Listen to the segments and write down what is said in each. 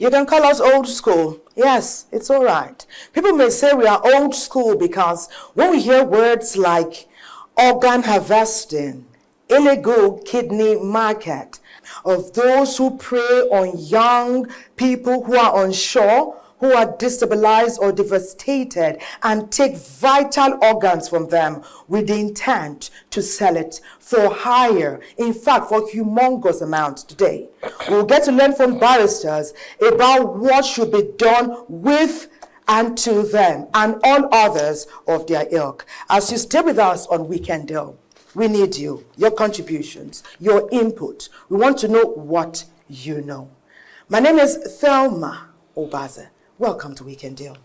You can call us old school. Yes, it's all right. People may say we are old school because when we hear words like organ harvesting, illegal kidney market, of those who prey on young people who are unsure, who are destabilized or devastated, and take vital organs from them with the intent to sell it for higher, in fact, for humongous amounts today. We'll get to learn from barristers about what should be done with and to them and all others of their ilk. As you stay with us on Weekend Deal, we need you, your contributions, your input. We want to know what you know. My name is Thelma Obaze. Welcome to Weekend Deal.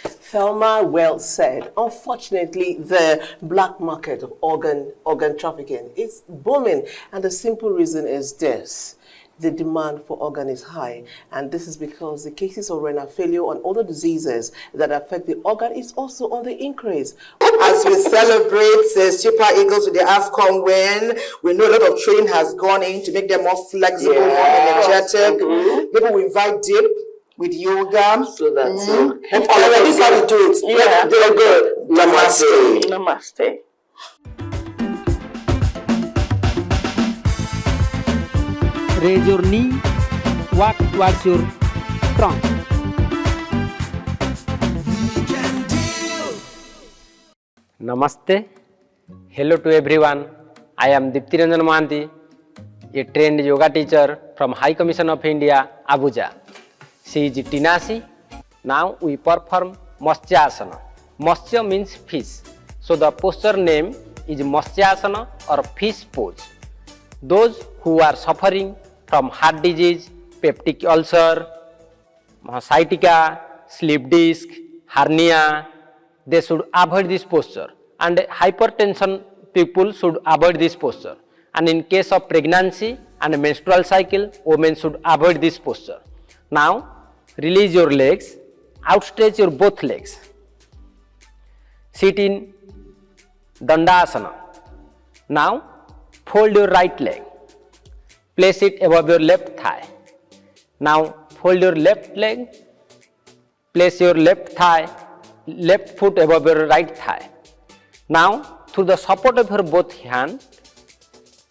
Thelma, well said. Unfortunately, the black market of organ trafficking is booming, and the simple reason is this. The demand for organ is high, and this is because the cases of renal failure and other diseases that affect the organ is also on the increase. As we celebrate the Super Eagles with the AFCON win, we know a lot of training has gone in to make them more flexible, more energetic. Maybe we invite Dip with yoga. So that's And already this is how we do it. Yeah, they're good. Namaste. Namaste. Raise your knee, walk towards your trunk. Namaste. Hello to everyone. I am Dipti Ranjan Mohanty, a trained yoga teacher from High Commission of India, Abuja. She is Tinasi. Now we perform Matsya-asana. Matsya means fish. So the posture name is Matsya-asana or fish pose. Those who are suffering from heart disease, peptic ulcer, sciatica, slip disc, hernia, they should avoid this posture. And hypertension people should avoid this posture. And in case of pregnancy and menstrual cycle, women should avoid this posture. Now, release your legs, outstretch your both legs. Sit in Dandasana. Now, fold your right leg. Place it above your left thigh. Now, fold your left leg. Place your left foot above your right thigh. Now, through the support of your both hands,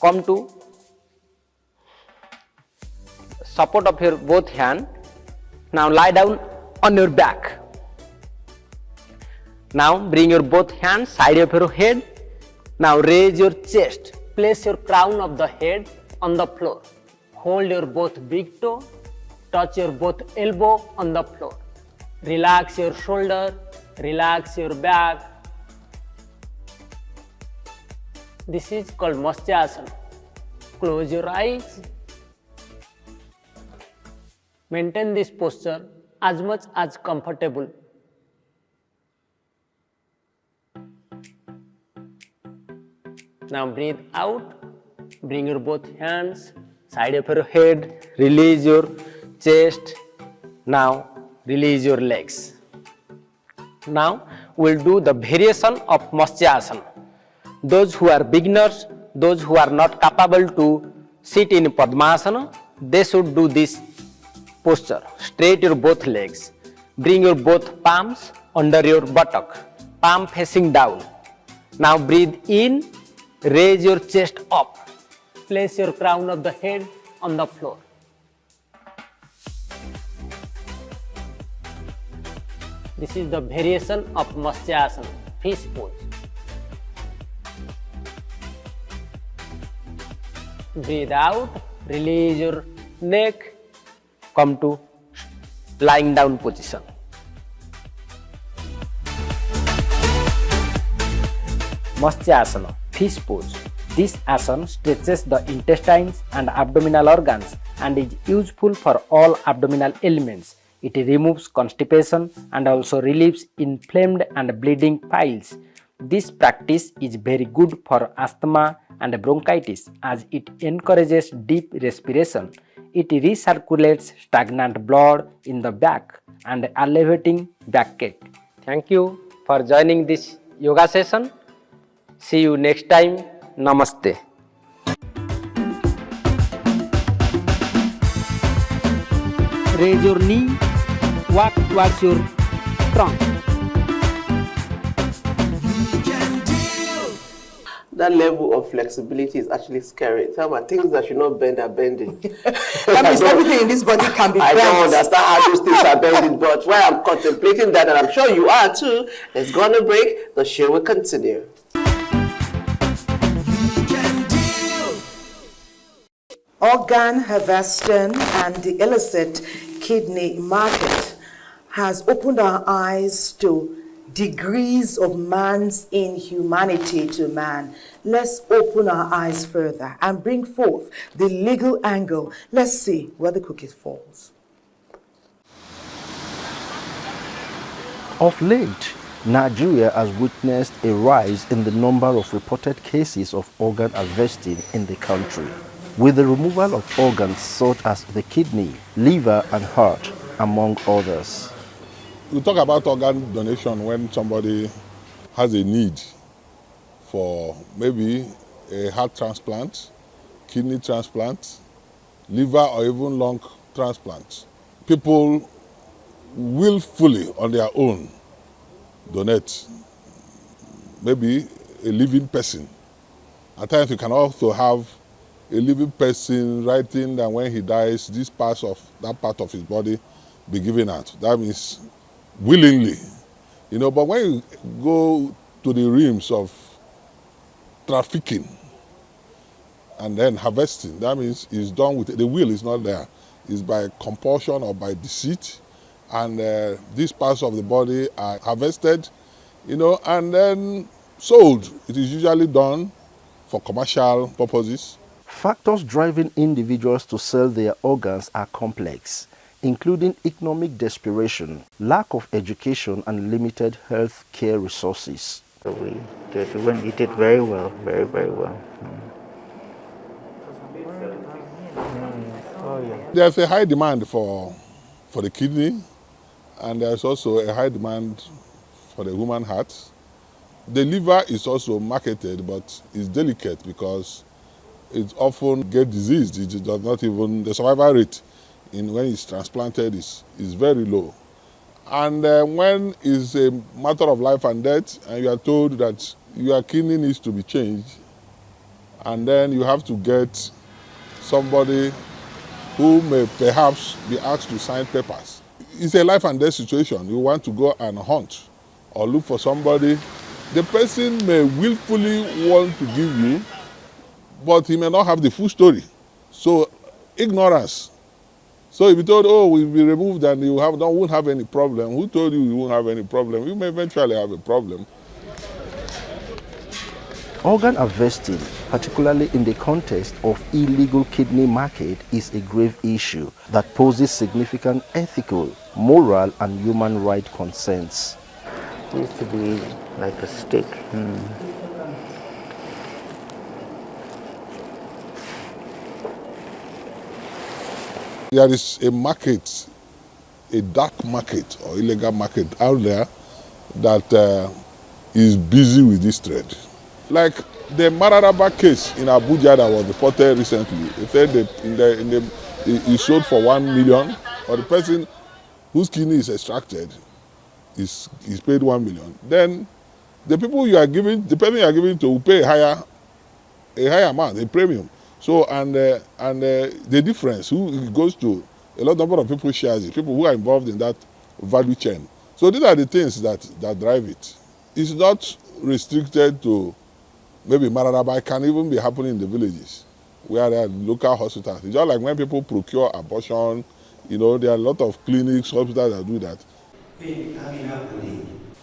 come to support of your both hands. Now lie down on your back. Now bring your both hands side of your head. Now raise your chest. Place your crown of the head on the floor. Hold your both big toe. Touch your both elbow on the floor. Relax your shoulder. Relax your back. This is called Matsya-asana. Close your eyes. Maintain this posture as much as comfortable. Now breathe out. Bring your both hands side of your head. Release your chest. Now release your legs. Now we'll do the variation of Matsya-asana. Those who are beginners, those who are not capable to sit in Padmasana, they should do this posture. Straight your both legs. Bring your both palms under your buttock. Palm facing down. Now breathe in. Raise your chest up. Place your crown of the head on the floor. This is the variation of Matsya-asana, fish pose. Breathe out, release your neck, come to lying down position. Matsya fish pose. This asana stretches the intestines and abdominal organs and is useful for all abdominal ailments. It removes constipation and also relieves inflamed and bleeding piles. This practice is very good for asthma and bronchitis as it encourages deep respiration. It recirculates stagnant blood in the back and alleviating backache. Thank you for joining this yoga session. See you next time. Namaste. Raise your knee, walk towards your trunk. That level of flexibility is actually scary. Thelma, things that should not bend are bending. That means everything in this body can be I bent. don't understand how those things are bending, but while I'm contemplating that, and I'm sure you are too, let's go on a break. The show will continue. Organ harvesting and the illicit kidney market has opened our eyes to degrees of man's inhumanity to man. Let's open our eyes further and bring forth the legal angle. Let's see where the cookie falls. Of late, Nigeria has witnessed a rise in the number of reported cases of organ harvesting in the country, with the removal of organs such as the kidney, liver, and heart, among others. We talk about organ donation when somebody has a need for maybe a heart transplant, kidney transplant, liver or even lung transplant. People willfully on their own donate maybe a living person. At times you can also have a living person writing that when he dies, this part of his body be given out. That means willingly, but when you go to the realms of trafficking and then harvesting, that means it's done with, the will is not there. It's by compulsion or by deceit, and these parts of the body are harvested, and then sold. It is usually done for commercial purposes. Factors driving individuals to sell their organs are complex, including economic desperation, lack of education, and limited health care resources. We did very well, very, very well. Oh, yeah. There's a high demand for the kidney, and there's also a high demand for the human heart. The liver is also marketed, but it's delicate because it often gets diseased. It does not even, the survival rate when it's transplanted is very low. And when it's a matter of life and death, and you are told that your kidney needs to be changed, and then you have to get somebody who may perhaps be asked to sign papers. It's a life and death situation. You want to go and hunt or look for somebody. The person may willfully want to give you, but he may not have the full story. So ignorance. So if you told, oh, we'll be removed and you won't have any problem, who told you won't have any problem? You may eventually have a problem. Organ harvesting, particularly in the context of illegal kidney market, is a grave issue that poses significant ethical, moral, and human rights concerns. It used to be like a stick. There is a market, a dark market or illegal market out there that is busy with this trade. Like the Mararaba case in Abuja that was reported recently, they said that it sold for 1 million, or the person whose kidney is extracted is paid 1 million. Then the people you are giving, the person you are giving to will pay a higher amount, a premium. So and the difference who goes to a lot number of people shares it, people who are involved in that value chain. So these are the things that drive it. It's not restricted to maybe Mararaba. It can even be happening in the villages where there are local hospitals. It's just like when people procure abortion You know, there are a lot of clinics, hospitals that do that.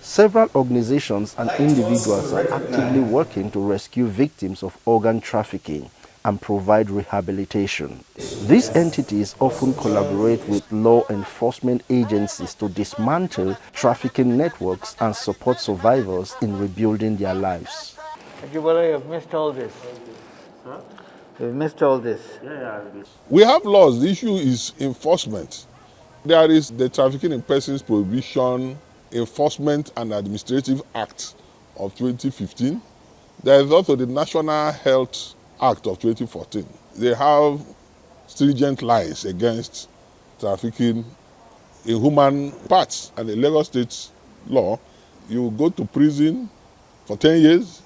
Several organizations and individuals are actively working to rescue victims of organ trafficking and provide rehabilitation. These entities often collaborate with law enforcement agencies to dismantle trafficking networks and support survivors in rebuilding their lives. Ajibala, you've missed all this. You've missed all this. We have laws. The issue is enforcement. There is the Trafficking in Persons Prohibition Enforcement and Administrative Act of 2015. There is also the National Health Act of 2014. They have stringent lines against trafficking in human parts. And in Lagos State law, you go to prison for 10 years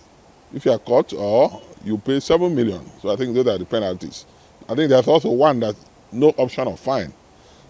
if you are caught, or you pay 7 million. So I think those are the penalties. I think there's also one that no option of fine.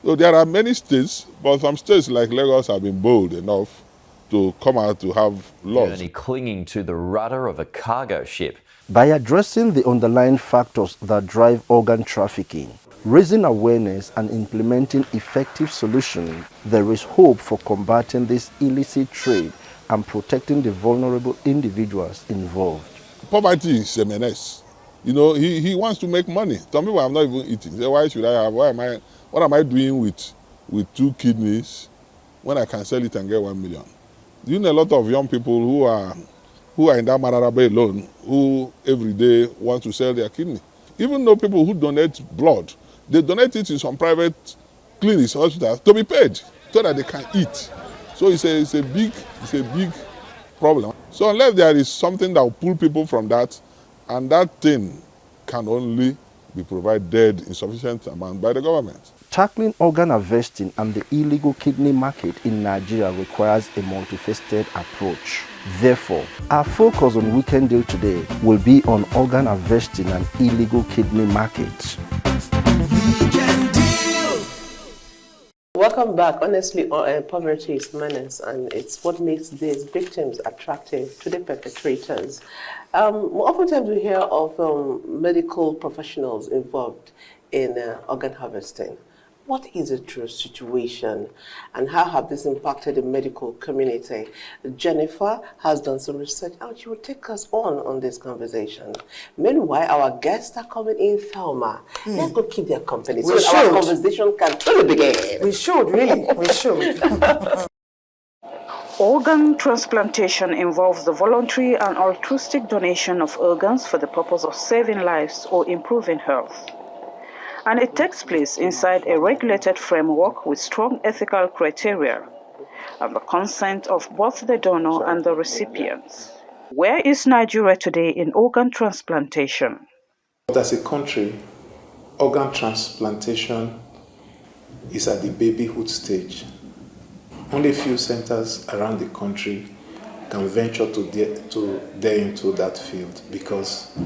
So there are many states, but some states like Lagos have been bold enough to come out to have laws. Journey clinging to the rudder of a cargo ship. By addressing the underlying factors that drive organ trafficking, raising awareness and implementing effective solutions, there is hope for combating this illicit trade and protecting the vulnerable individuals involved. Poverty is a menace. You know, he wants to make money. Some people have not even eaten. Say, why should I have? What am I doing with 2 kidneys when I can sell it and get 1 million? You know, a lot of young people who are in that Mararabe alone, who every day want to sell their kidney. Even though people who donate blood, they donate it in some private clinics, hospitals, to be paid so that they can eat. So it's a big problem. So unless there is something that will pull people from that, and that thing can only be provided in sufficient amount by the government. Tackling organ harvesting and the illegal kidney market in Nigeria requires a multifaceted approach. Therefore, our focus on Weekend Deal today will be on organ harvesting and illegal kidney markets. Welcome back. Honestly, poverty is menace, and it's what makes these victims attractive to the perpetrators. Oftentimes we hear of medical professionals involved in organ harvesting. What is the true situation, and how have this impacted the medical community? Jennifer has done some research, and she will take us on this conversation. Meanwhile, our guests are coming in. Thelma, let's go keep their company so that our conversation can truly begin. We should, really, we should. Organ transplantation involves the voluntary and altruistic donation of organs for the purpose of saving lives or improving health. And it takes place inside a regulated framework with strong ethical criteria and the consent of both the donor and the recipients. Where is Nigeria today in organ transplantation? But as a country, organ transplantation is at the babyhood stage. Only a few centers around the country can venture to dare into that field because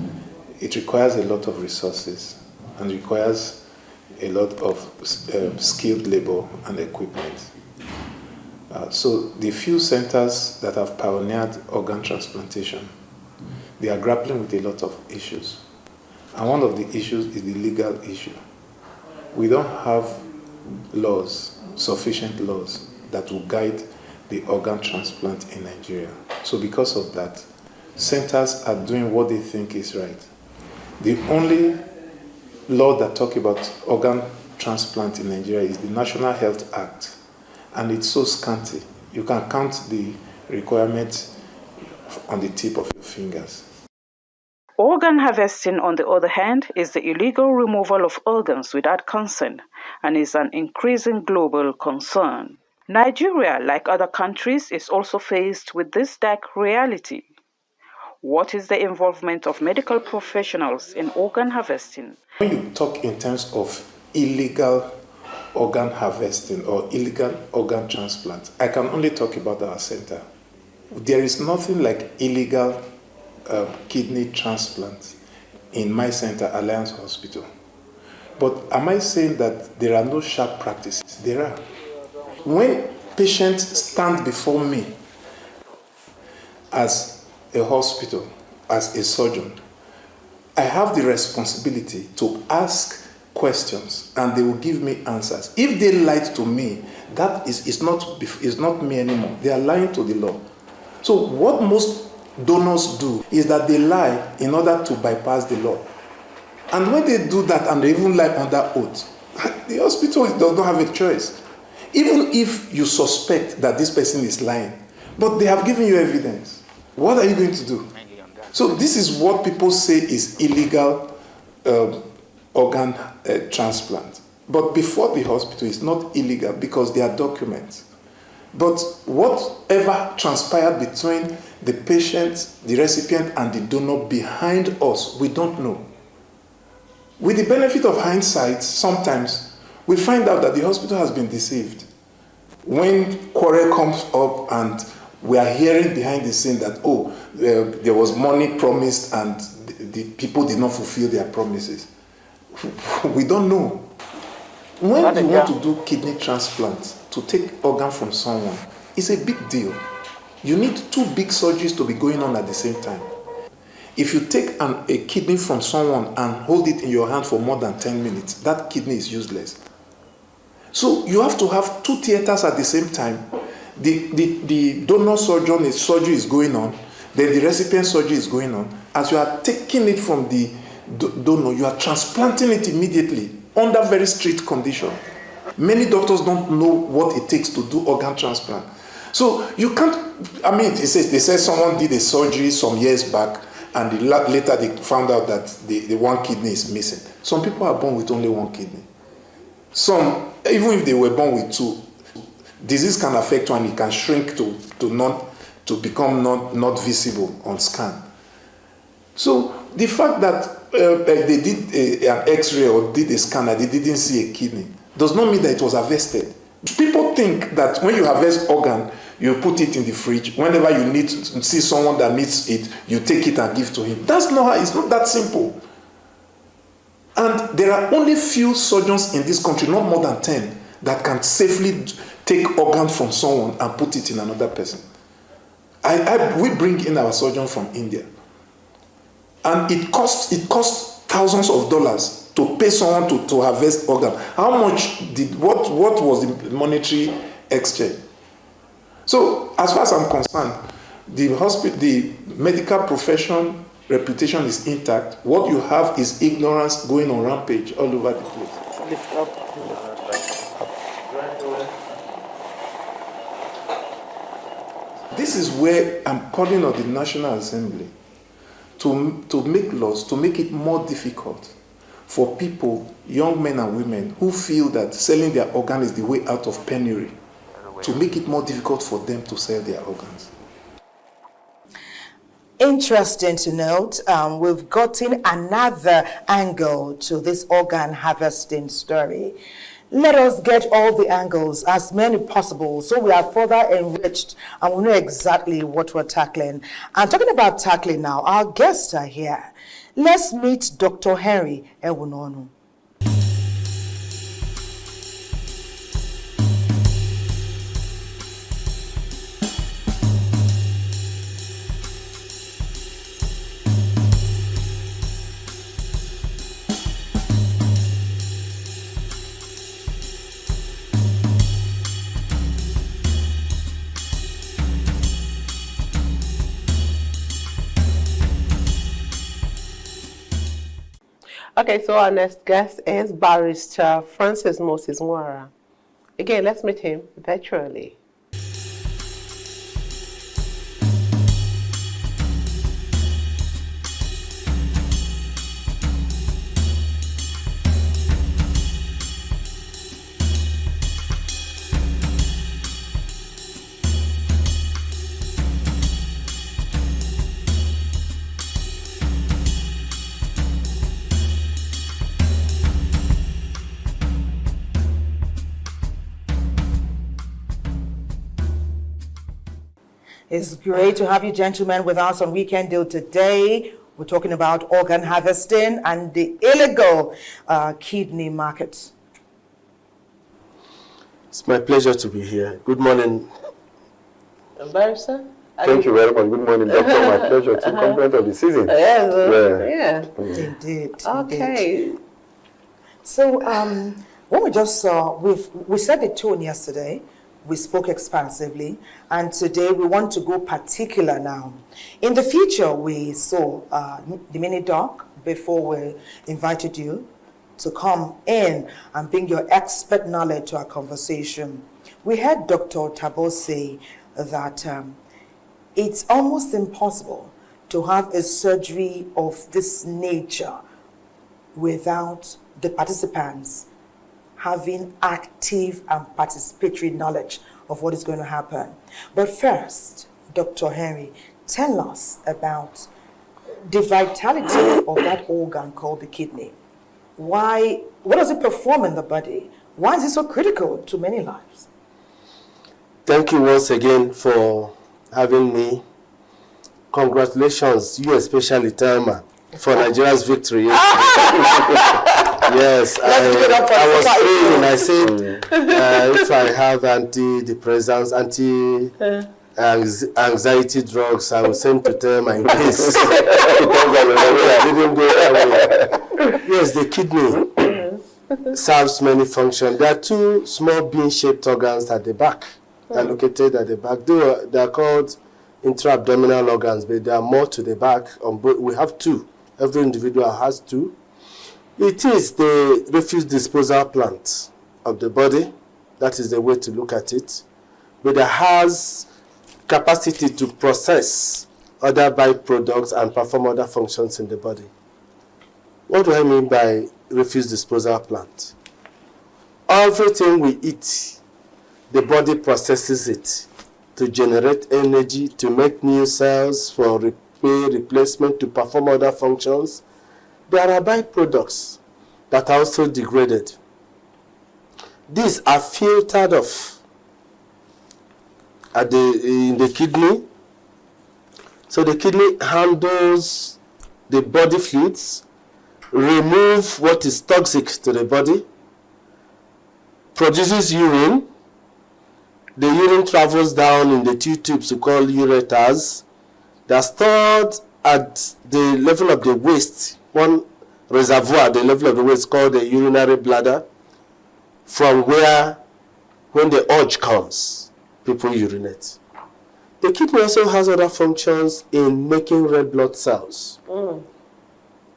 it requires a lot of resources and requires a lot of skilled labor and equipment. So the few centers that have pioneered organ transplantation, they are grappling with a lot of issues. And one of the issues is the legal issue. We don't have laws, sufficient laws, that will guide the organ transplant in Nigeria. So because of that, centers are doing what they think is right. The only law that talks about organ transplant in Nigeria is the National Health Act, and it's so scanty. You can count the requirements on the tip of your fingers. Organ harvesting, on the other hand, is the illegal removal of organs without consent and is an increasing global concern. Nigeria, like other countries, is also faced with this dark reality. What is the involvement of medical professionals in organ harvesting? When you talk in terms of illegal organ harvesting or illegal organ transplant, I can only talk about our center. There is nothing like illegal kidney transplant in my center, Alliance Hospital. But am I saying that there are no sharp practices? There are. When patients stand before me as a hospital, as a surgeon, I have the responsibility to ask questions and they will give me answers. If they lied to me, that is not me anymore. They are lying to the law. So what most donors do is that they lie in order to bypass the law. And when they do that and they even lie under oath, the hospital does not have a choice. Even if you suspect that this person is lying, but they have given you evidence, what are you going to do? So this is what people say is illegal organ transplant. But before the hospital, it's not illegal because there are documents. But whatever transpired between the patient, the recipient, and the donor behind us, we don't know. With the benefit of hindsight, sometimes we find out that the hospital has been deceived. When quarrel comes up and we are hearing behind the scene that, there was money promised and the people did not fulfill their promises. We don't know. When you want to do kidney transplant, to take organ from someone, it's a big deal. You need 2 big surgeries to be going on at the same time. If you take a kidney from someone and hold it in your hand for more than 10 minutes, that kidney is useless. So you have to have 2 theaters at the same time. The donor surgery is going on, then the recipient surgery is going on. As you are taking it from the donor, you are transplanting it immediately under very strict conditions. Many doctors don't know what it takes to do organ transplant. So you can't, they say someone did a surgery some years back and later they found out that the 1 kidney is missing. Some people are born with only 1 kidney. Some, even if they were born with 2, disease can affect one, it can shrink to become not visible on scan. So the fact that they did an X-ray or did a scan and they didn't see a kidney does not mean that it was harvested. People think that when you harvest organ, you put it in the fridge. Whenever you need to see someone that needs it, you take it and give to him. That's not how, it's not that simple. And there are only few surgeons in this country, not more than 10, that can safely take organ from someone and put it in another person. We bring in our surgeon from India. And it costs thousands of dollars to pay someone to harvest organ. How much what was the monetary exchange? So as far as I'm concerned, the medical profession reputation is intact. What you have is ignorance going on rampage all over the place. Lift up. This is where I'm calling on the National Assembly to make laws, to make it more difficult for people, young men and women, who feel that selling their organ is the way out of penury, to make it more difficult for them to sell their organs. Interesting to note, we've gotten another angle to this organ harvesting story. Let us get all the angles, as many possible, so we are further enriched and we know exactly what we're tackling. And talking about tackling now, our guests are here. Let's meet Dr. Henry Ewunonu. Okay, so our next guest is Barrister Francis Moses Nwara. Again, let's meet him virtually. It's great to have you gentlemen with us on Weekend Deal today. We're talking about organ harvesting and the illegal kidney market. It's my pleasure to be here. Good morning. Barrister? Thank you very much. Good morning, Doctor. My pleasure to compliment of the season. Yeah. Indeed. Okay. Indeed. So when we just saw, we set the tone yesterday, we spoke expansively, and today we want to go particular now. In the future, we saw the mini doc before we invited you to come in and bring your expert knowledge to our conversation. We heard Dr. Tabo say that it's almost impossible to have a surgery of this nature without the participants having active and participatory knowledge of what is going to happen. But first, Dr. Henry, tell us about the vitality of that organ called the kidney. What does it perform in the body? Why is it so critical to many lives? Thank you once again for having me. Congratulations, you especially, Thelma, for Nigeria's victory. Yes, I was praying and I said, if I have antidepressants, anxiety drugs, I will send to Thelma in case. I didn't go away. Yes, the kidney serves many functions. There are two small bean-shaped organs at the back. They're located at the back. They are called intra-abdominal organs, but there are more to the back. We have two. Every individual has two. It is the refuse disposal plant of the body. That is the way to look at it. But it has capacity to process other byproducts and perform other functions in the body. What do I mean by refuse disposal plant? Everything we eat, the body processes it to generate energy, to make new cells for repair, replacement, to perform other functions. There are byproducts that are also degraded. These are filtered off in the kidney. So the kidney handles the body fluids, remove what is toxic to the body, produces urine. The urine travels down in the two tubes we call ureters. They are stored at the level of the waist, one reservoir at the level of the waist called the urinary bladder, from where, when the urge comes, people urinate. The kidney also has other functions in making red blood cells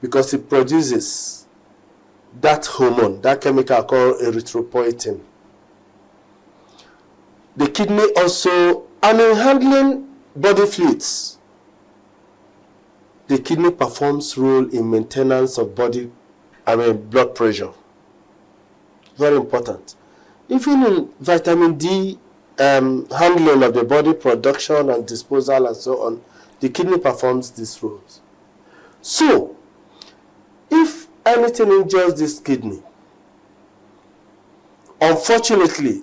because it produces that hormone, that chemical called erythropoietin. The kidney also, and in handling body fluids, the kidney performs role in maintenance of blood pressure. Very important. Even in vitamin D handling of the body production and disposal and so on, the kidney performs these roles. So, if anything injures this kidney, unfortunately,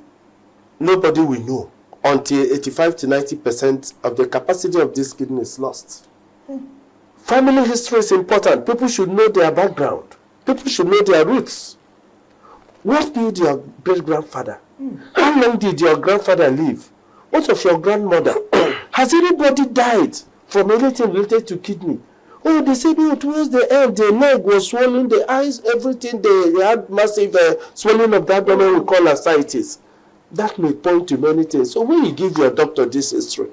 nobody will know until 85 to 90% of the capacity of this kidney is lost. Family history is important. People should know their background. People should know their roots. What did your great-grandfather? How long did your grandfather live? What of your grandmother? Has anybody died from anything related to kidney? Oh, they said, no, towards the end, the leg was swollen, the eyes, everything, they had massive swelling of the abdomen we call ascites. That may point to many things. So when you give your doctor this history,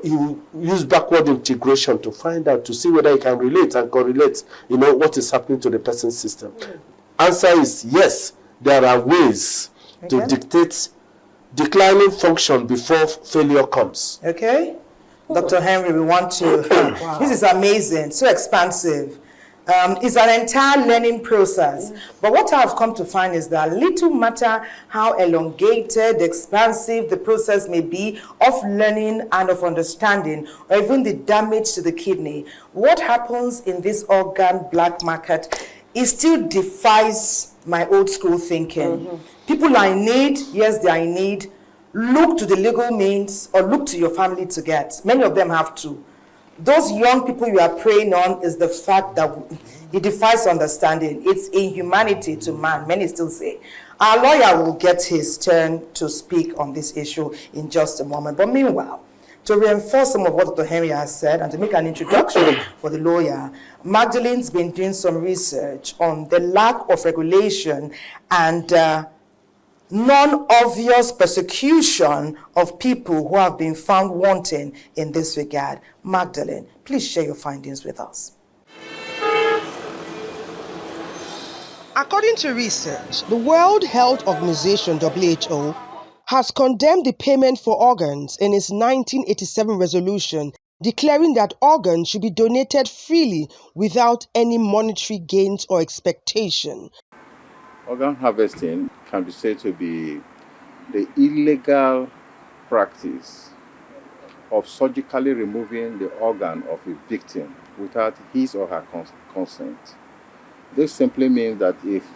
you use backward integration to find out, to see whether you can relate and correlate, what is happening to the person's system. Answer is yes, there are ways to dictate declining function before failure comes. Okay. Dr. Henry, we want to, wow. This is amazing, so expansive. It's an entire learning process. But what I've come to find is that little matter how elongated, expansive the process may be of learning and of understanding, or even the damage to the kidney, what happens in this organ black market, it still defies my old school thinking. People are in need, yes, they are in need. Look to the legal means or look to your family to get. Many of them have to. Those young people you are preying on is the fact that it defies understanding. It's inhumanity to man, many still say. Our lawyer will get his turn to speak on this issue in just a moment. But meanwhile, To reinforce some of what Dr. Henry has said and to make an introduction for the lawyer, Magdalene's been doing some research on the lack of regulation and non-obvious persecution of people who have been found wanting in this regard. Magdalene, please share your findings with us. According to research, the World Health Organization, WHO, has condemned the payment for organs in its 1987 resolution, declaring that organs should be donated freely without any monetary gains or expectation. Organ harvesting can be said to be the illegal practice of surgically removing the organ of a victim without his or her consent. This simply means that if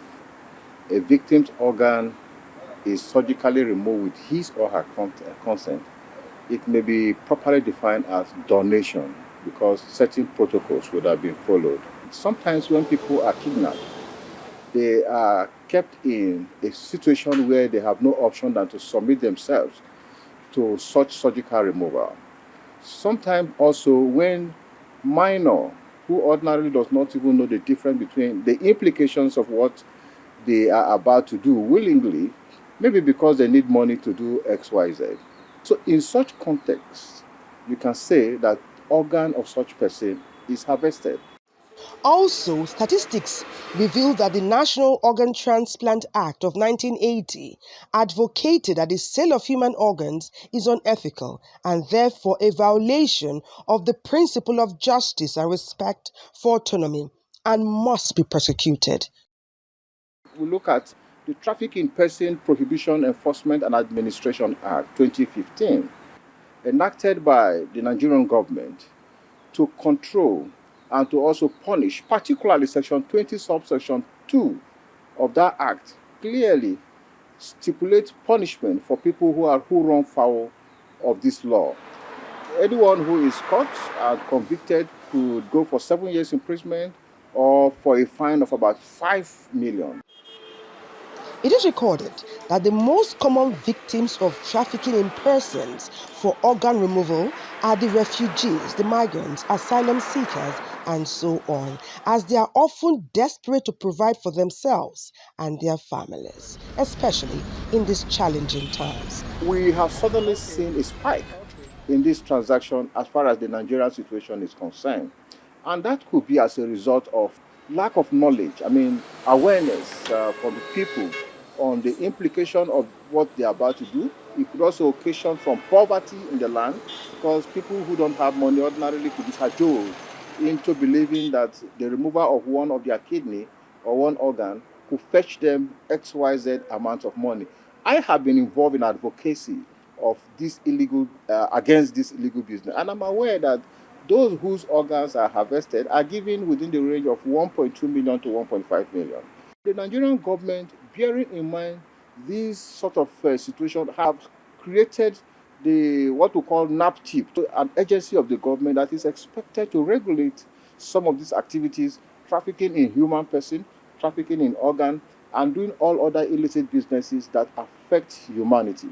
a victim's organ is surgically removed with his or her consent, it may be properly defined as donation because certain protocols would have been followed. Sometimes when people are kidnapped, they are kept in a situation where they have no option than to submit themselves to such surgical removal. Sometimes also when minor who ordinarily does not even know the difference between the implications of what they are about to do willingly, maybe because they need money to do X, Y, Z. So in such context, you can say that organ of such person is harvested. Also, statistics reveal that the National Organ Transplant Act of 1980 advocated that the sale of human organs is unethical and therefore a violation of the principle of justice and respect for autonomy and must be prosecuted. We look at the Trafficking Person Prohibition Enforcement and Administration Act 2015, enacted by the Nigerian government to control and to also punish, particularly Section 20, subsection 2 of that act, clearly stipulates punishment for people who run foul of this law. Anyone who is caught and convicted could go for 7 years imprisonment or for a fine of about 5 million. It is recorded that the most common victims of trafficking in persons for organ removal are the refugees, the migrants, asylum seekers, and so on, as they are often desperate to provide for themselves and their families, especially in these challenging times. We have suddenly seen a spike in this transaction as far as the Nigerian situation is concerned. And that could be as a result of lack of knowledge, awareness from the people on the implication of what they are about to do. It could also occasion from poverty in the land because people who don't have money ordinarily could be cajoled into believing that the removal of one of their kidney or one organ could fetch them XYZ amount of money. I have been involved in advocacy of this illegal, against this illegal business, and I'm aware that those whose organs are harvested are given within the range of 1.2 million to 1.5 million. The Nigerian government, bearing in mind these sort of situations, have created what we call NAPTIP, an agency of the government that is expected to regulate some of these activities, trafficking in human person, trafficking in organ, and doing all other illicit businesses that affect humanity.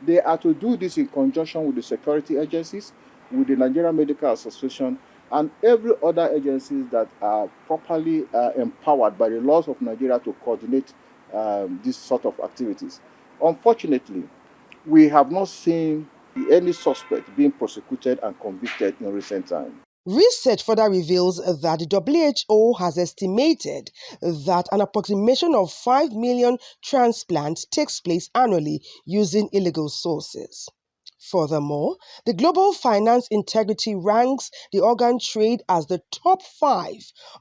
They are to do this in conjunction with the security agencies, with the Nigerian Medical Association, and every other agencies that are properly empowered by the laws of Nigeria to coordinate this sort of activities. Unfortunately, we have not seen any suspect being prosecuted and convicted in recent times. Research further reveals that the WHO has estimated that an approximation of 5 million transplants takes place annually using illegal sources. Furthermore, the Global Finance Integrity ranks the organ trade as the top 5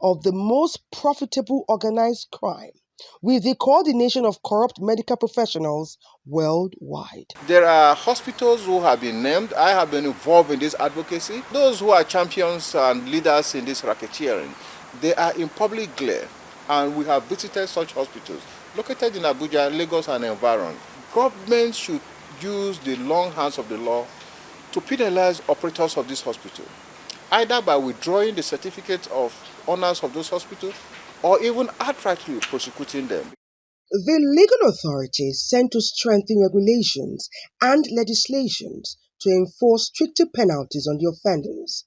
of the most profitable organized crime, with the coordination of corrupt medical professionals worldwide. There are hospitals who have been named. I have been involved in this advocacy. Those who are champions and leaders in this racketeering, they are in public glare, and we have visited such hospitals located in Abuja, Lagos, and environ. Government should use the long hands of the law to penalize operators of this hospital, either by withdrawing the certificates of owners of those hospitals or even outrightly prosecuting them. The legal authorities sent to strengthen regulations and legislations to enforce stricter penalties on the offenders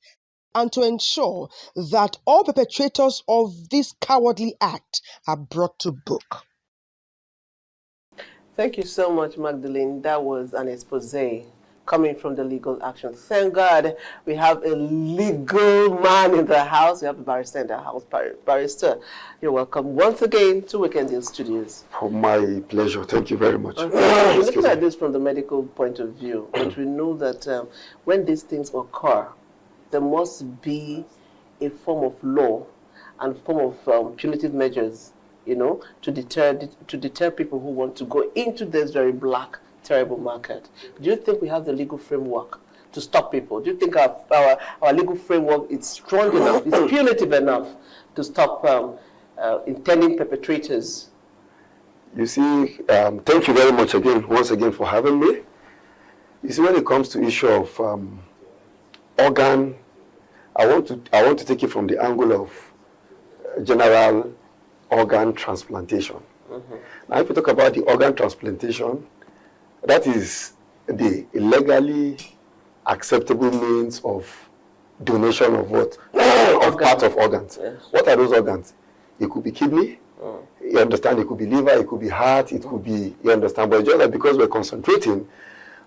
and to ensure that all perpetrators of this cowardly act are brought to book. Thank you so much, Magdalene. That was an expose coming from the legal action. Thank God we have a legal man in the house. We have a barrister in the house. Barrister, you're welcome once again to Weekend Deal Studios. For my pleasure. Thank you very much. We're looking at this from the medical point of view, but we know that when these things occur, there must be a form of law and form of punitive measures, you know, to deter people who want to go into this very black, terrible market. Do you think we have the legal framework to stop people? Do you think our legal framework is strong enough, is punitive enough to stop intending perpetrators? You see, thank you very much once again for having me. You see, when it comes to issue of organ, I want to take it from the angle of general organ transplantation. Now, if we talk about the organ transplantation, that is the legally acceptable means of donation of what? Of part of organs. Yes. What are those organs? It could be kidney, you understand, it could be liver, it could be heart, it could be, you understand, but it's just that because we're concentrating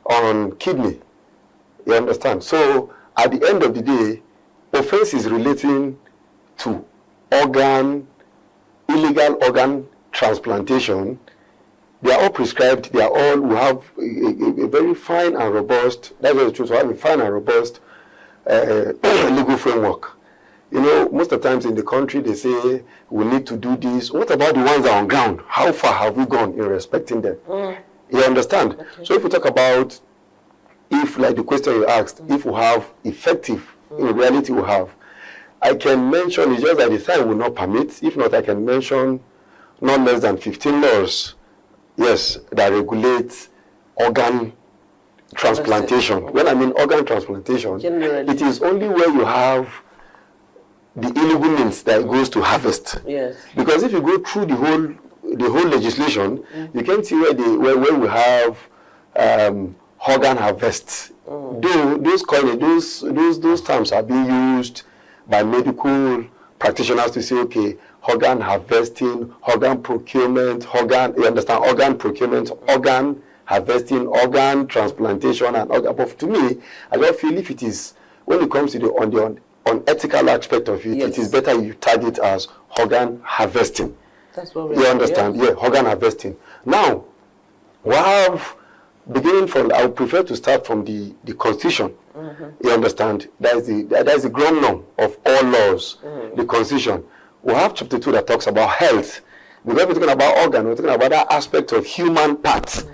on kidney, you understand. So at the end of the day, offense is relating to illegal organ transplantation. They are all prescribed, we have a very fine and robust, that's the truth, we have a fine and robust legal framework. You know, most of the times in the country, they say, we need to do this. What about the ones that are on ground? How far have we gone in respecting them? You understand? Okay. So if we talk about, if, like the question you asked, if we have effective, in reality we have, I can mention, it's just that the time will not permit. If not, I can mention not less than 15 laws, yes, that regulate organ transplantation. When I mean organ transplantation, generally, it is only where you have the illegal means that it goes to harvest. Yes. Because if you go through the whole legislation, you can see where we have organ harvest. Though those terms are being used by medical practitioners to say, okay, organ harvesting, organ procurement, you understand, organ procurement, organ harvesting, organ transplantation, and organ. But to me, I don't feel if it is, when it comes to the unethical aspect of it, yes, it is better you tag it as organ harvesting. That's what we understand? Yeah, organ harvesting. Now, we have, beginning from, I would prefer to start from the Constitution. You understand? That is the ground norm of all laws, the Constitution. We have chapter 2 that talks about health. Because we're talking about organ, we're talking about that aspect of human parts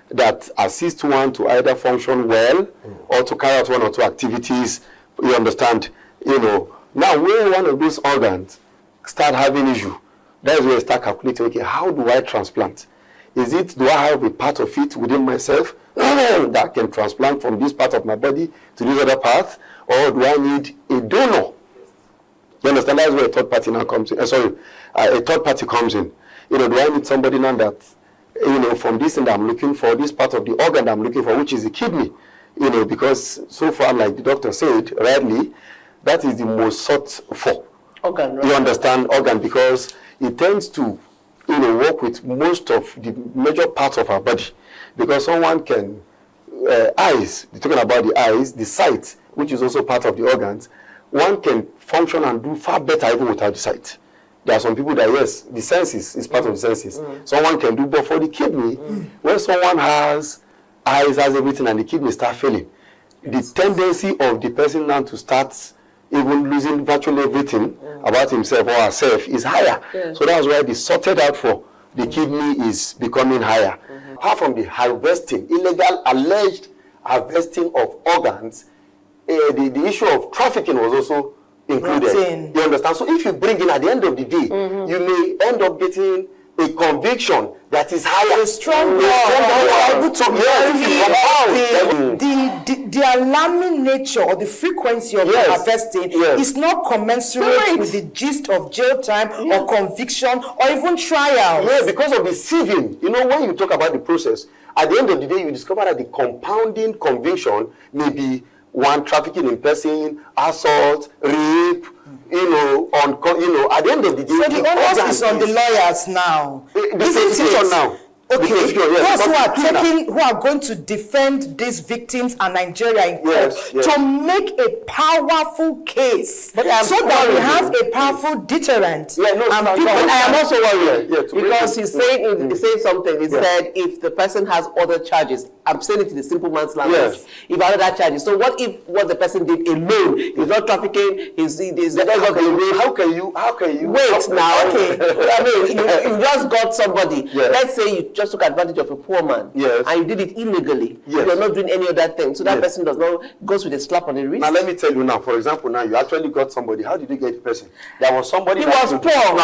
that assist one to either function well or to carry out one or two activities. You understand? You know, now when one of these organs start having issue, that's where I start calculating, okay, how do I transplant? Do I have a part of it within myself that can transplant from this part of my body to this other part, or do I need a donor? You understand? That's where a third party now comes in. A third party comes in. You know, do I need somebody now that, you know, from this thing that I'm looking for, this part of the organ that I'm looking for, which is the kidney, you know, because so far, like the doctor said rightly, that is the most sought for organ, right? You understand, organ, because it tends to, you know, work with most of the major parts of our body. Because someone can, eyes, talking about the eyes, the sight, which is also part of the organs, one can function and do far better even without the sight. There are some people that, yes, the senses is part of the senses. Someone can do, but for the kidney, when someone has eyes, has everything, and the kidney start failing, the tendency of the person now to start even losing virtually everything about himself or herself is higher. So that's why the sorted out for the kidney is becoming higher. Apart from the harvesting, illegal alleged harvesting of organs, the issue of trafficking was also included. You understand? So if you bring in at the end of the day, you may end up getting a conviction that is higher. A strong the alarming nature or the frequency of the harvesting is not commensurate with the gist of jail time or conviction or even trial. Yeah, because of the sieving. You know, when you talk about the process, at the end of the day, you discover that the compounding conviction may be one, trafficking in person, assault, rape, at the end of the day. So the onus is on the lawyers now. The prosecution now. Okay, Yes, who are going to defend these victims and Nigeria in court to make a powerful case, so that we have a powerful deterrent. I am also worried because he's saying something. He said if the person has other charges, I'm saying it in the simple man's language. Yes. If other charges, so what if what the person did alone is not trafficking? How can you wait now? Okay, I mean you just got somebody. Yes. Let's say you just took advantage of a poor man, and you did it illegally. Yes. You're not doing any other thing, so that person goes with a slap on the wrist. Now let me tell you now. For example, now you actually got somebody. How did you get the person? There was somebody. He was poor. No,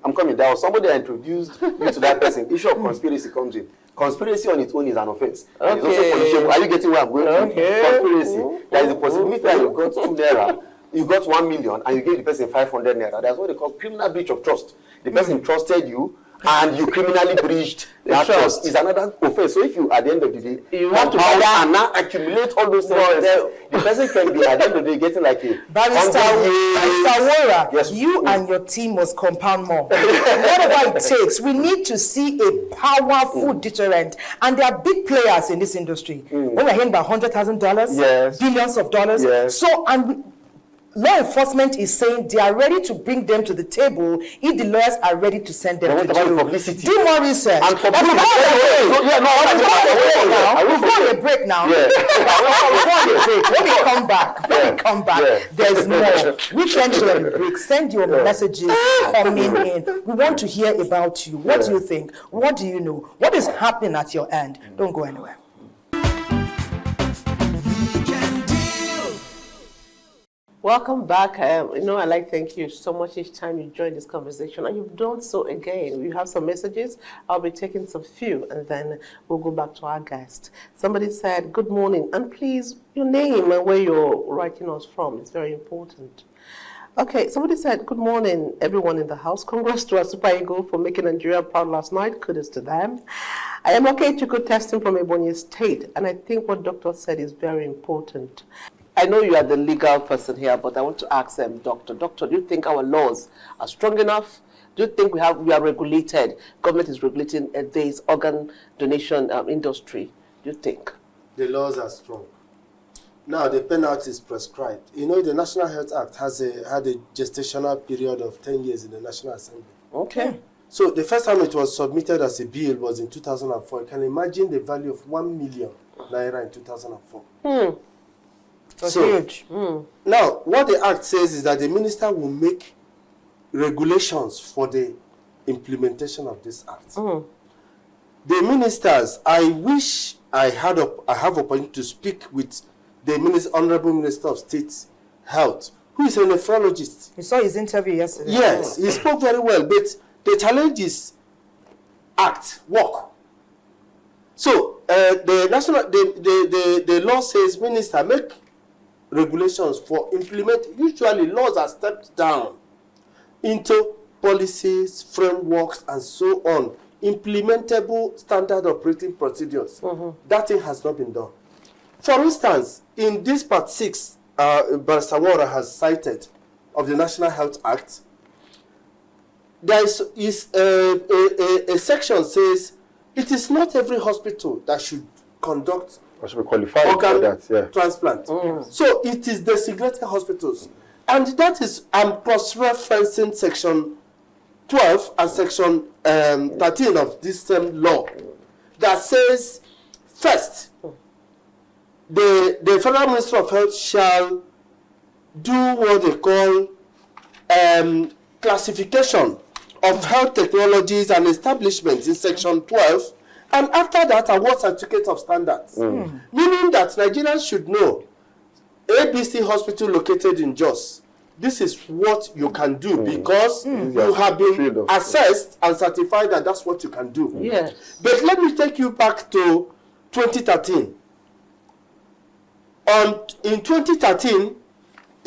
I'm coming. There was somebody that introduced you to that person. Issue of conspiracy comes in. Conspiracy on its own is an offense. Okay. It's also punishable. Are you getting where I'm going to? Conspiracy. There is a possibility that you got 2 naira, you got 1 million, and you gave the person 500 naira. That's what they call criminal breach of trust. The person trusted you, and you criminally breached that trust. Is another offense. So if you, at the end of the day, you have to and now accumulate all those things, the person can be at the end of the day getting like a Barrister Wora, yes, you and your team must compound more. Whatever it takes, we need to see a powerful deterrent. And there are big players in this industry. When we're hearing about $100,000, billions of dollars. So, law enforcement is saying they are ready to bring them to the table if the lawyers are ready to send them to jail. Publicity? Do more research. And We've got a break now. When we come back, there's more. Weekend break. Send your messages coming in. We want to hear about you. What do you think? What do you know? What is happening at your end? Don't go anywhere. Welcome back. I'd like to thank you so much each time you join this conversation, and you've done so again. We have some messages. I'll be taking some few, and then we'll go back to our guest. Somebody said, good morning, and please, your name and where you're writing us from. It's very important. Okay, somebody said, good morning, everyone in the house. Congrats to our Super Eagles for making Nigeria proud last night. Kudos to them. I am okay to go testing from Ebonyi State, and I think what Doctor said is very important. I know you are the legal person here, but I want to ask them, Doctor, do you think our laws are strong enough? Do you think we are regulated? Government is regulating this organ donation industry. Do you think? The laws are strong. Now, the penalty is prescribed. You know, the National Health Act had a gestational period of 10 years in the National Assembly. Okay. So the first time it was submitted as a bill was in 2004. You can imagine the value of 1 million naira in 2004. That's huge. Now, what the Act says is that the minister will make regulations for the implementation of this Act. The ministers, I wish I have opportunity to speak with the Honorable Minister of State Health, who is a nephrologist. You saw his interview yesterday. Yes, he spoke very well, but the challenge is act, work. So the law says, minister, make regulations for implement. Usually laws are stepped down into policies, frameworks, and so on. Implementable standard operating procedures. That thing has not been done. For instance, in this part 6, Barrister Wora has cited of the National Health Act, there is a section says it is not every hospital that should conduct or should be qualified for that, transplant. So it is designated hospitals. And that is, I'm cross-referencing section 12 and section 13 of this same law that says, first, the Federal Minister of Health shall do what they call classification of health technologies and establishments in section 12, and after that, award certificate of standards. Meaning that Nigerians should know, ABC Hospital located in Jos, this is what you can do because you have been assessed and certified that that's what you can do. Yes. But let me take you back to 2013. In 2013,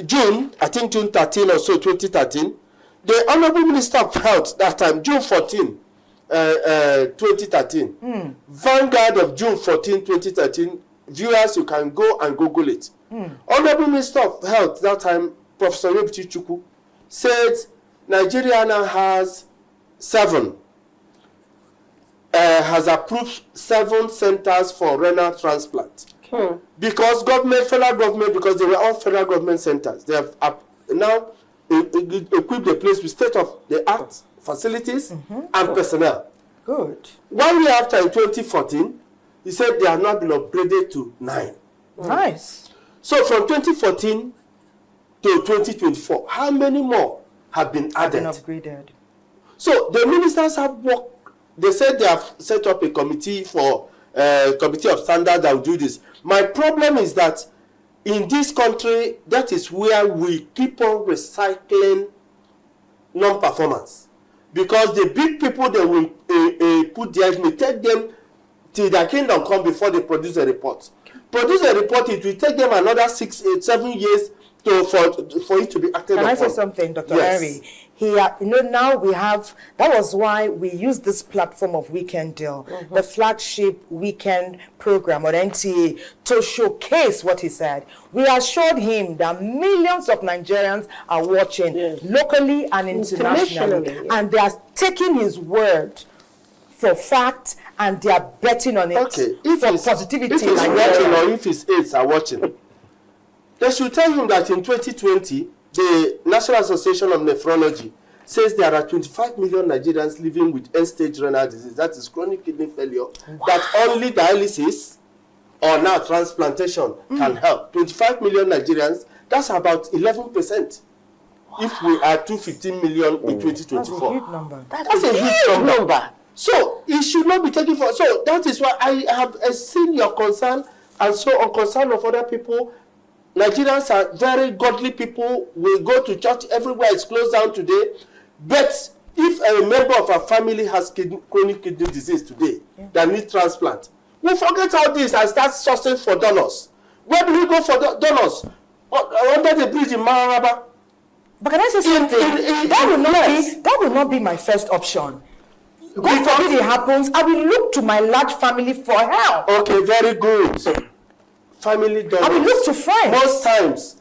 June 13 or so, 2013, the Honorable Minister of Health, that time, June 14, 2013. Vanguard of June 14, 2013. Viewers, you can go and Google it. Honorable Minister of Health that time, Professor Yobiti Chukwu, said Nigeria now has approved 7 centers for renal transplant. Because federal government, because they were all federal government centers, they have now equipped the place with state-of-the-art facilities and personnel. Good. 1 year after, in 2014, he said they have not been upgraded to 9. Nice. So from 2014 to 2024, how many more have been added? Upgraded. So the ministers have worked. They said they have set up a committee committee of standards that will do this. My problem is that in this country, that is where we keep on recycling non-performance. Because the big people they will put there, it will take them till their kingdom come before they produce a report. Produce a report, it will take them another 6, 8, 7 years for it to be acted upon. Can I say something, Dr. Yes. Henry? Here, now we have, that was why we used this platform of Weekend Deal, the flagship weekend program on NTA, to showcase what he said. We assured him that millions of Nigerians are watching locally and internationally, and they are taking his word for fact, and they are betting on it for positivity. If he's watching or if his aides are watching, they should tell him that in 2020, the National Association of Nephrology says there are 25 million Nigerians living with end-stage renal disease, that is chronic kidney failure, that only dialysis or now transplantation can help. 25 million Nigerians, that's about 11%. If we are 215 million in 2024. That's a huge number. That's a huge number. So it should not be taken for. So that is why I have seen your concern, and so on concern of other people. Nigerians are very godly people. We go to church everywhere. It's closed down today. But if a member of our family has chronic kidney disease today that needs transplant, we forget all this and start sourcing for donors. Where do we go for donors? Under the bridge in Mararaba. But can I say something? That will not be my first option. God forbid it happens, I will look to my large family for help. Okay, very good. Family donors. I will look to friends. Most times,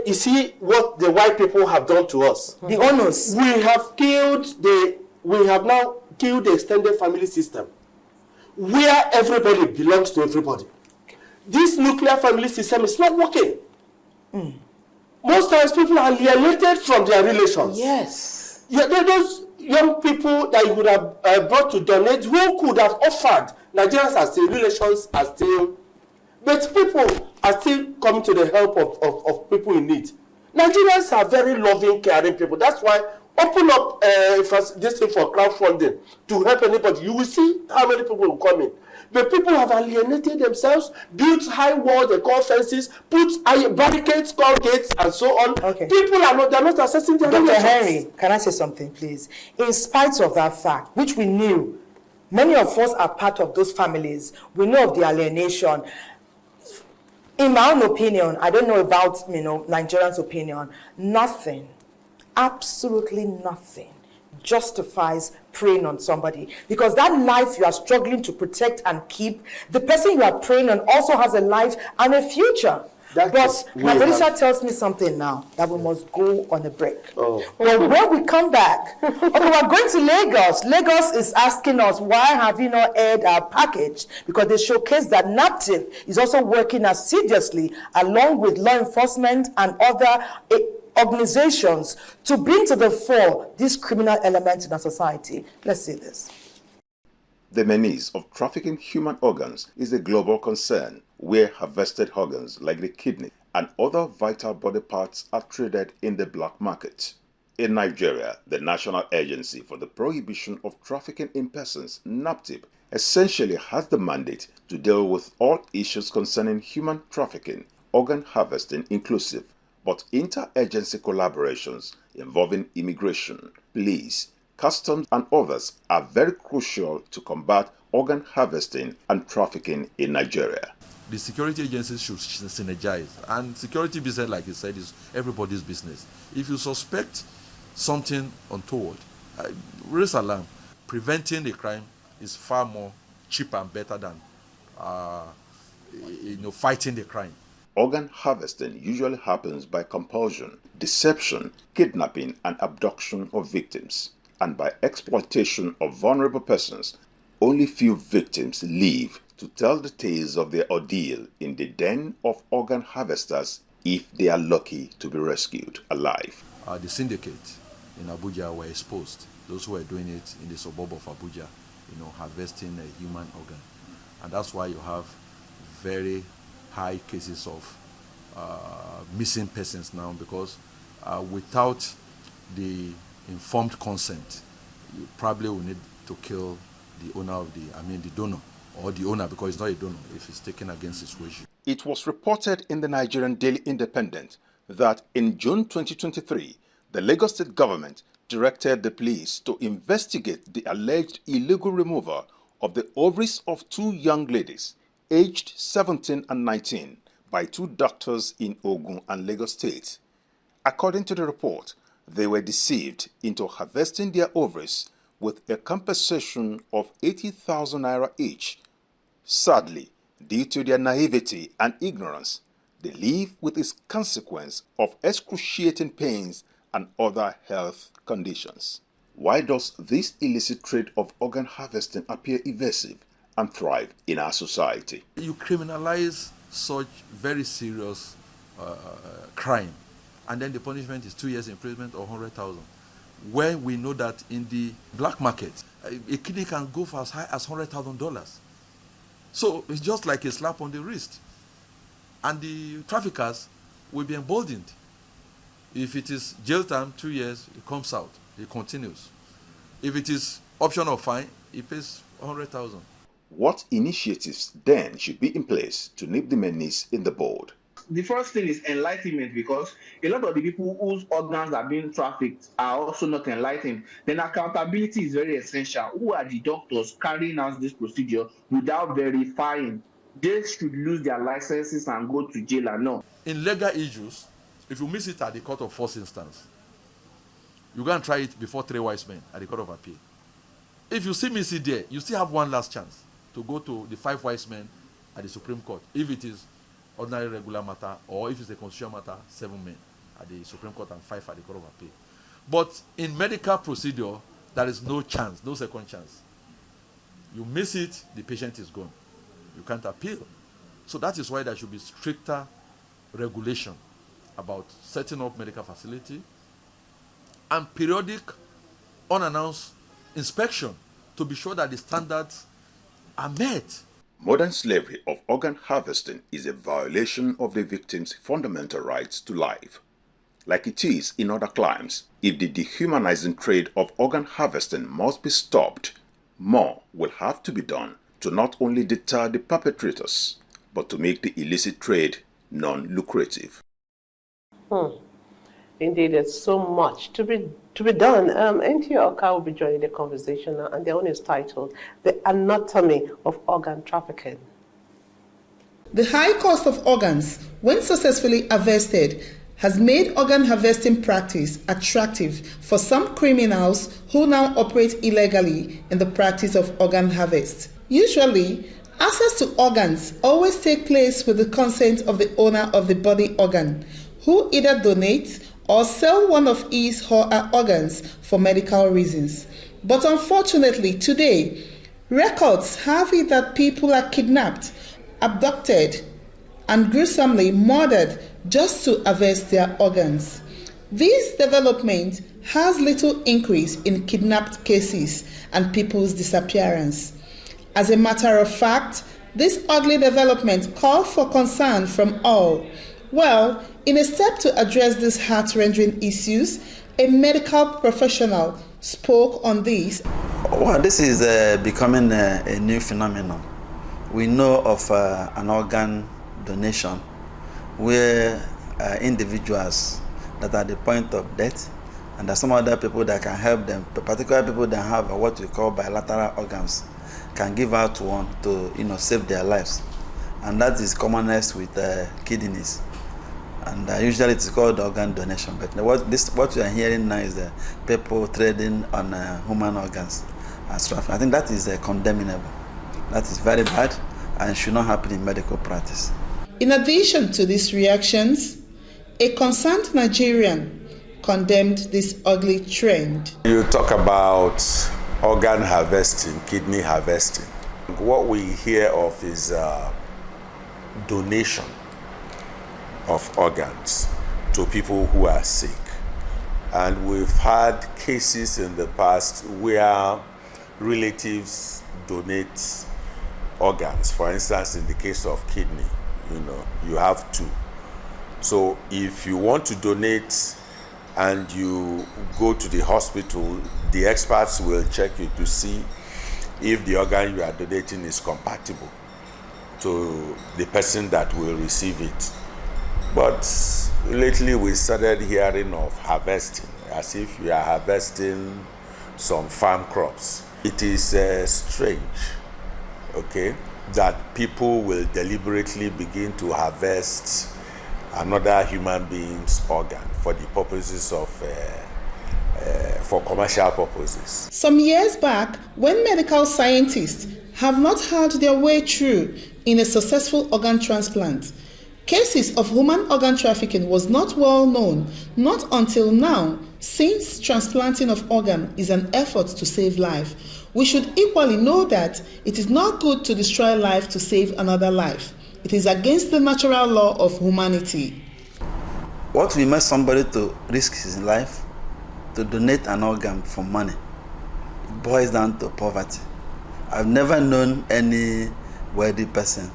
you see what the white people have done to us. The owners. We have now killed the extended family system, where everybody belongs to everybody. This nuclear family system is not working. Most times, people are alienated from their relations. Yes. Those young people that you would have brought to donate, who could have offered, Nigerians are still, relations are still, but people are still coming to the help of people in need. Nigerians are very loving, caring people. That's why open up this thing for crowdfunding to help anybody. You will see how many people will come in. But people have alienated themselves, built high walls, they call fences, put barricades, call gates, and so on. People are not assessing their relations. Dr. Henry, can I say something, please? In spite of that fact, which we knew, many of us are part of those families. We know of the alienation. In my own opinion, I don't know about Nigerians' opinion, nothing, absolutely nothing justifies preying on somebody, because that life you are struggling to protect and keep, the person you are preying on also has a life and a future. But my producer tells me something now, that we must go on a break. Well, when we come back, we're going to Lagos. Lagos is asking us, why have you not aired our package? Because they showcase that NAPTIP is also working assiduously along with law enforcement and other organizations to bring to the fore these criminal elements in our society. Let's see this. The menace of trafficking human organs is a global concern, where harvested organs like the kidney and other vital body parts are traded in the black market. In Nigeria, the National Agency for the Prohibition of Trafficking in Persons, NAPTIP, essentially has the mandate to deal with all issues concerning human trafficking, organ harvesting inclusive, but inter-agency collaborations involving immigration, police, customs and others are very crucial to combat organ harvesting and trafficking in Nigeria. The security agencies should synergize, and security business, like you said, is everybody's business. If you suspect something untoward, raise alarm. preventing the crime is far more cheap and better than fighting the crime. Organ harvesting usually happens by compulsion, deception, kidnapping and abduction of victims, and by exploitation of vulnerable persons. Only few victims live to tell the tales of their ordeal in the den of organ harvesters if they are lucky to be rescued alive. The syndicate in Abuja were exposed. Those who were doing it in the suburb of Abuja, harvesting a human organ. And that's why you have very high cases of missing persons now, because without the informed consent, you probably will need to kill the owner of the donor, or the owner, because it's not a donor if it's taken against his wish. It was reported in the Nigerian Daily Independent that in June 2023, the Lagos State government directed the police to investigate the alleged illegal removal of the ovaries of two young ladies, aged 17 and 19, by two doctors in Ogun and Lagos State. According to the report, they were deceived into harvesting their ovaries with a compensation of 80,000 naira each. Sadly, due to their naivety and ignorance, they live with its consequence of excruciating pains and other health conditions. Why does this illicit trade of organ harvesting appear evasive and thrive in our society? You criminalize such very serious crime, and then the punishment is 2 years imprisonment or 100,000. When we know that in the black market, a kidney can go for as high as $100,000. So it's just like a slap on the wrist. And the traffickers will be emboldened. If it is jail time, 2 years, it comes out, it continues. If it is option of fine, it pays 100,000. What initiatives then should be in place to nip the menace in the bud? The first thing is enlightenment, because a lot of the people whose organs are being trafficked are also not enlightened. Then accountability is very essential. Who are the doctors carrying out this procedure without verifying? They should lose their licenses and go to jail and no. In legal issues, if you miss it at the court of first instance, you go and try it before 3 wise men at the court of appeal. If you still miss it there, you still have one last chance to go to the 5 wise men at the Supreme Court. If it is ordinary regular matter, or if it's a constitutional matter, 7 men at the Supreme Court and 5 at the Court of Appeal. But in medical procedure, there is no chance, no second chance. You miss it, the patient is gone. You can't appeal. So that is why there should be stricter regulation about setting up medical facility and periodic unannounced inspection to be sure that the standards are met. Modern slavery of organ harvesting is a violation of the victim's fundamental rights to life. Like it is in other climes, if the dehumanizing trade of organ harvesting must be stopped, more will have to be done to not only deter the perpetrators, but to make the illicit trade non-lucrative. Indeed, there's so much to be done. NTA Oka will be joining the conversation now, and their own is titled "The Anatomy of Organ Trafficking." The high cost of organs, when successfully harvested, has made organ harvesting practice attractive for some criminals who now operate illegally in the practice of organ harvest. Usually, access to organs always takes place with the consent of the owner of the body organ, who either donates or sell one of his or her organs for medical reasons. But unfortunately, today, records have it that people are kidnapped, abducted, and gruesomely murdered just to harvest their organs. This development has little increase in kidnapped cases and people's disappearance. As a matter of fact, this ugly development calls for concern from all. Well, in a step to address these heart-rending issues, a medical professional spoke on this. Well, this is becoming a new phenomenon. We know of an organ donation where individuals that are at the point of death, and there's some other people that can help them, particularly people that have what we call bilateral organs, can give out one to save their lives, and that is commonest with kidneys, and usually it's called organ donation. But what we are hearing now is people trading on human organs, as trafficking. I think that is condemnable. That is very bad and should not happen in medical practice. In addition to these reactions, a concerned Nigerian condemned this ugly trend. You talk about organ harvesting, kidney harvesting. What we hear of is donation of organs to people who are sick. And we've had cases in the past where relatives donate organs. For instance, in the case of kidney, you have two. So if you want to donate and you go to the hospital, the experts will check you to see if the organ you are donating is compatible to the person that will receive it. But lately we started hearing of harvesting, as if you are harvesting some farm crops. It is strange, okay, that people will deliberately begin to harvest another human being's organ for the purposes of for commercial purposes. Some years back, when medical scientists have not had their way through in a successful organ transplant, cases of human organ trafficking was not well known, not until now, since transplanting of organ is an effort to save life. We should equally know that it is not good to destroy life to save another life. It is against the natural law of humanity. What will make somebody to risk his life to donate an organ for money? It boils down to poverty. I've never known any wealthy person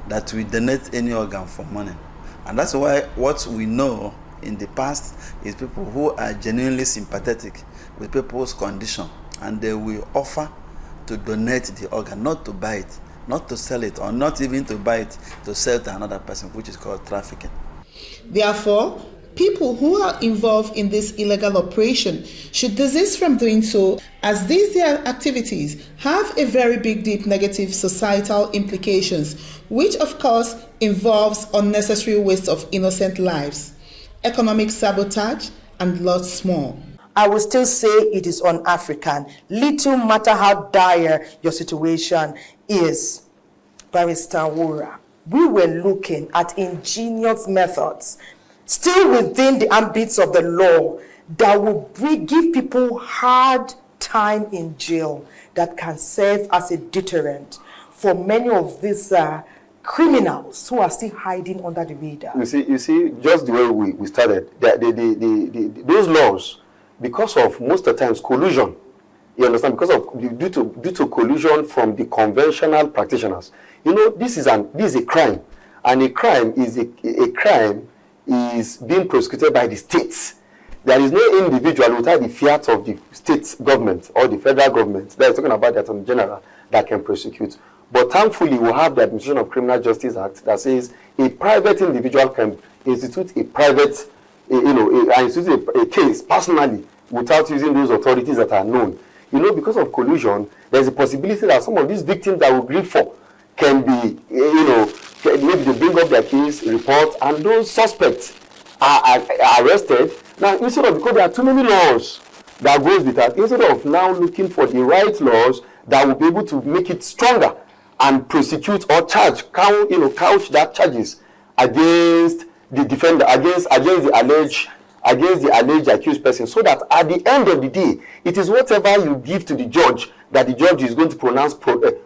that will donate any organ for money. And that's why what we know in the past is people who are genuinely sympathetic with people's condition, and they will offer to donate the organ, not to buy it, not to sell it, or not even to buy it to sell to another person, which is called trafficking. Therefore, people who are involved in this illegal operation should desist from doing so, as these their activities have a very big, deep negative societal implications, which of course involves unnecessary waste of innocent lives, economic sabotage, and lots more. I will still say it is un-African, little matter how dire your situation is. Barrister Wura, we were looking at ingenious methods, still within the ambits of the law, that will give people hard time in jail, that can serve as a deterrent for many of these criminals who are still hiding under the radar. You see, just the way we started, those laws, because of most of the times collusion, you understand, due to collusion from the conventional practitioners. This is a crime, and a crime is being prosecuted by the states. There is no individual without the fiat of the state government or the federal government, that is talking about that in general, that can prosecute. But thankfully, we have the Administration of Criminal Justice Act that says a private individual can institute a private, a case personally without using those authorities that are known. Because of collusion, there's a possibility that some of these victims that we grieve for can be, maybe they bring up their case, report, and those suspects are arrested. Now, instead of, because there are too many laws that goes with that, instead of now looking for the right laws that will be able to make it stronger and prosecute or couch that charges against the defender, against the alleged accused person, so that at the end of the day, it is whatever you give to the judge that the judge is going to pronounce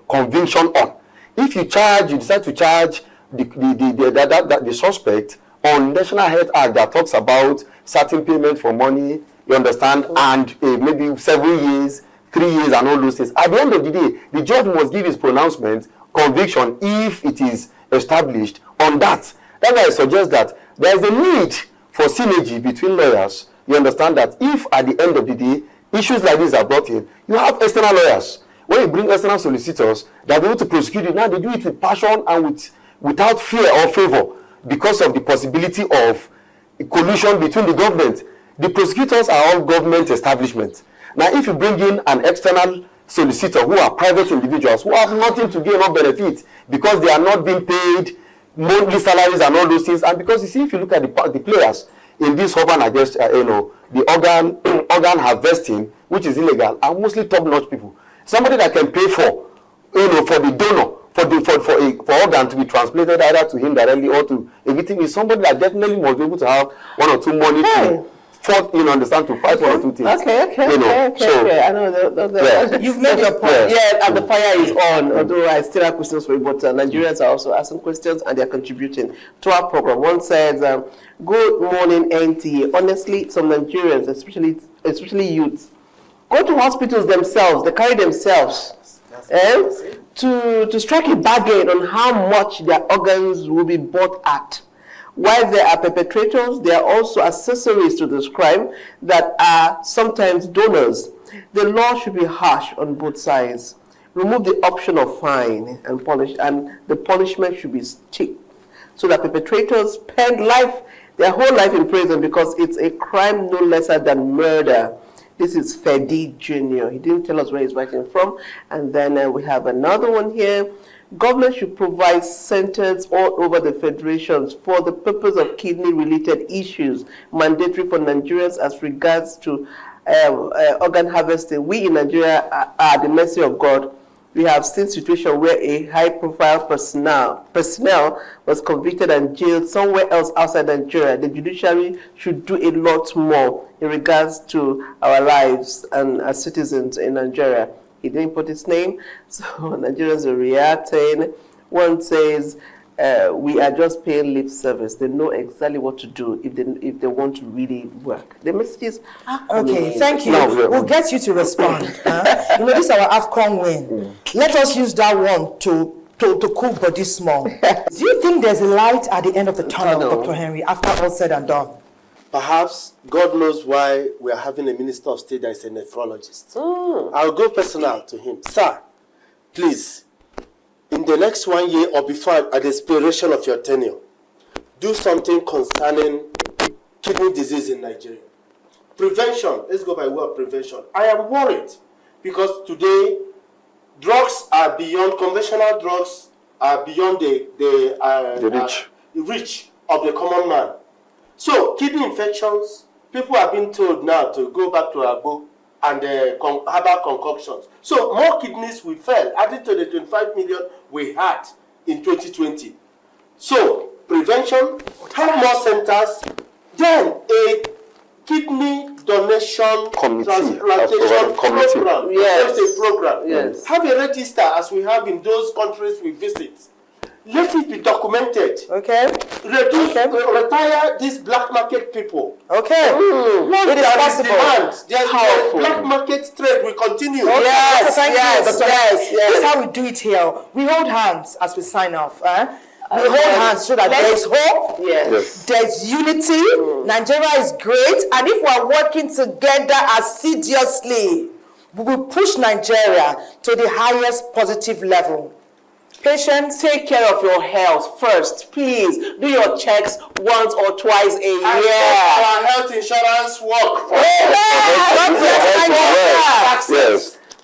conviction on. If you decide to charge the suspect on National Health Act that talks about certain payment for money, you understand, and maybe 7 years, 3 years, and all those things. At the end of the day, the judge must give his pronouncement, conviction, if it is established on that. That's why I suggest that there is a need for synergy between lawyers. You understand that if at the end of the day, issues like this are brought in, you have external lawyers. When you bring external solicitors, they are able to prosecute it. Now they do it with passion and without fear or favor, because of the possibility of collusion between the government. The prosecutors are all government establishments. Now, if you bring in an external solicitor who are private individuals who have nothing to gain or benefit because they are not being paid monthly salaries and all those things, and because you see, if you look at the players in this urban against, the organ harvesting, which is illegal, are mostly top-notch people. somebody that can pay for, for the donor, for organ to be transplanted either to him directly or to a victim is somebody that definitely must be able to have one or two money to understand, to fight one or two things. Okay. I know you've made your point. Yeah, and the fire is on, although I still have questions for you, but Nigerians are also asking questions and they're contributing to our program. One says, good morning, NTA. Honestly, some Nigerians, especially youths, go to hospitals themselves, they carry themselves to strike a bargain on how much their organs will be bought at. While there are perpetrators, there are also accessories to this crime that are sometimes donors. The law should be harsh on both sides. Remove the option of fine and punish, and the punishment should be stiff, so that perpetrators spend their whole life in prison, because it's a crime no lesser than murder. This is Fedi Jr. He didn't tell us where he's writing from. And then we have another one here. Government should provide centers all over the federations for the purpose of kidney-related issues, mandatory for Nigerians as regards to organ harvesting. We in Nigeria are at the mercy of God. We have seen situations where a high-profile personnel was convicted and jailed somewhere else outside Nigeria. The judiciary should do a lot more in regards to our lives and as citizens in Nigeria. He didn't put his name, so Nigerians are reacting. One says, we are just paying lip service. They know exactly what to do if they want to really work. The messages are okay. Thank you. We'll get you to respond. This is our AFCON win. Let us use that one to cool body small. Do you think there's a light at the end of the tunnel, Dr. Henry, after all said and done? Perhaps God knows why we are having a minister of state that is a nephrologist. I'll go personal to him. Sir, please, in the next 1 year or before at the expiration of your tenure, do something concerning kidney disease in Nigeria. Prevention, let's go by way of prevention. I am worried because today conventional drugs are beyond the reach of the common man. So, kidney infections, people are being told now to go back to Agbo and herbal concoctions. So, more kidneys will fail, added to the 25 million we had in 2020. So, prevention, have more centers, then a kidney donation transplantation program. Yes. A program. Yes. Have a register as we have in those countries we visit. Let it be documented. Okay. Retire these black market people. Okay. Once it is possible. The black market trade will continue. Okay. Yes. This is how we do it here. We hold hands as we sign off. We hold hands so that there is hope. Yes. There is unity. Nigeria is great, and if we are working together assiduously, we will push Nigeria to the highest positive level. Patients, take care of your health first. Please do your checks once or twice a year. Our health insurance work. Yes.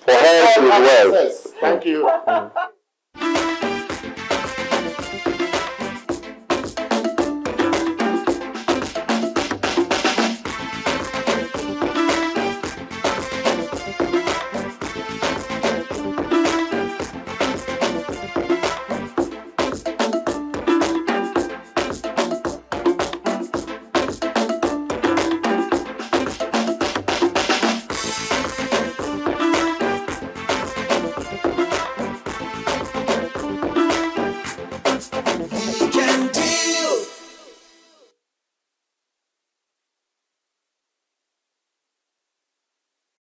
For health is wealth. Thank you.